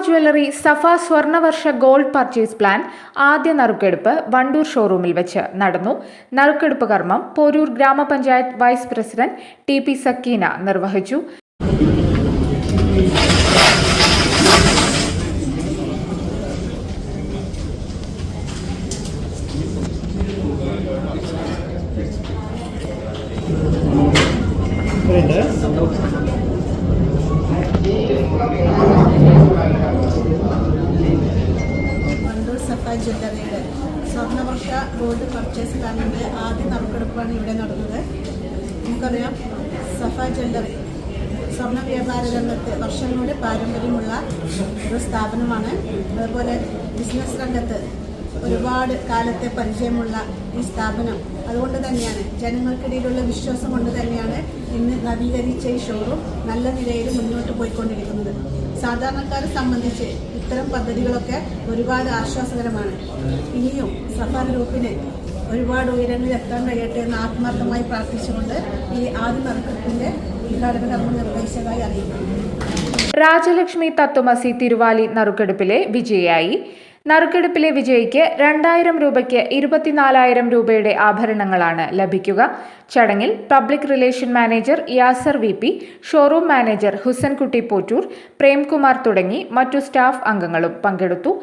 Jewellery സഫ സ്വർണവർഷ gold purchase plan ആദ്യ നറുക്കെടുപ്പ് വണ്ടൂർ ഷോറൂമിൽ വെച്ച് നടന്നു. നറുക്കെടുപ്പ് കർമ്മം പോരൂർ ഗ്രാമപഞ്ചായത്ത് വൈസ് പ്രസിഡന്റ് ടി.പി. സക്കീന നിർവഹിച്ചു. വണ്ടൂർ സഫ ജ്വല്ലറിയുടെ സ്വർണവർഷ ഗോൾഡ് പർച്ചേസ് പ്ലാനിൻ്റെ ആദ്യ നറുക്കെടുപ്പാണ് ഇവിടെ നടന്നത്. നമുക്കറിയാം, സഫ ജ്വല്ലറി സ്വർണ്ണ വ്യാപാര രംഗത്ത് വർഷങ്ങളുടെ പാരമ്പര്യമുള്ള ഒരു സ്ഥാപനമാണ്. അതുപോലെ ബിസിനസ് രംഗത്ത് ഒരുപാട് കാലത്തെ പരിചയമുള്ള ഈ സ്ഥാപനം, അതുകൊണ്ട് തന്നെയാണ് ജനങ്ങൾക്കിടയിലുള്ള വിശ്വാസം കൊണ്ട് തന്നെയാണ് ഇന്ന് നവീകരിച്ച ഈ ഷോറൂം നല്ല നിലയിൽ മുന്നോട്ട് പോയിക്കൊണ്ടിരിക്കുന്നത്. സാധാരണക്കാരെ സംബന്ധിച്ച് ഇത്തരം പദ്ധതികളൊക്കെ ഒരുപാട് ആശ്വാസകരമാണ്. ഇനിയും സഫ ഗ്രൂപ്പിന് ഒരുപാട് ഉയരങ്ങളിൽ എത്താൻ കഴിയട്ടെ എന്ന് ആത്മാർത്ഥമായി പ്രാർത്ഥിച്ചുകൊണ്ട് ഈ ആദ്യ നറുക്കെടുപ്പിന്റെ ഉദ്ഘാടന കർമ്മം നിർവഹിച്ചതായി അറിയിക്കുന്നു. രാജലക്ഷ്മി തത്വമസി തിരുവാലി നറുക്കെടുപ്പിലെ വിജയിയായി. നറുക്കെടുപ്പിലെ വിജയിക്ക് 2000 രൂപയ്ക്ക് 24,000 രൂപയുടെ ആഭരണങ്ങളാണ് ലഭിക്കുക. ചടങ്ങിൽ public relation manager Yasar V P, showroom manager Husankutty Pottur, Premkumar തുടങ്ങി മറ്റു സ്റ്റാഫ് അംഗങ്ങളും പങ്കെടുത്തു.